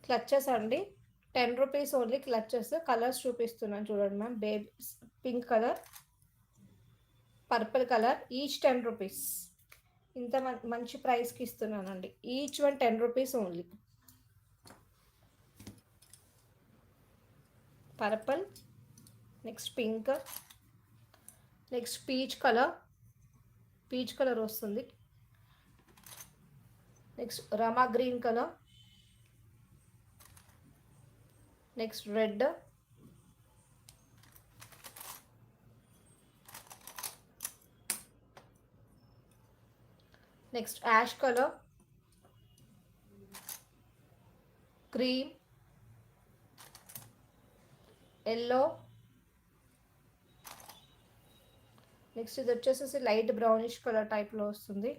Clutches అండి. 10 rupees only clutches. Colours చూపిస్తున్నాను చూడండి ma'am. Baby pink colour, purple colour, each 10 rupees. ఇంత మంచి ప్రైస్కి ఇస్తున్నానండి. Each one 10 rupees only. Purple, next pink, next peach colour వస్తుంది. నెక్స్ట్ రమా green colour, next red, next ash colour, cream, yellow, next ఇది వచ్చేసేసి లైట్ బ్రౌనిష్ కలర్ టైప్లో వస్తుంది.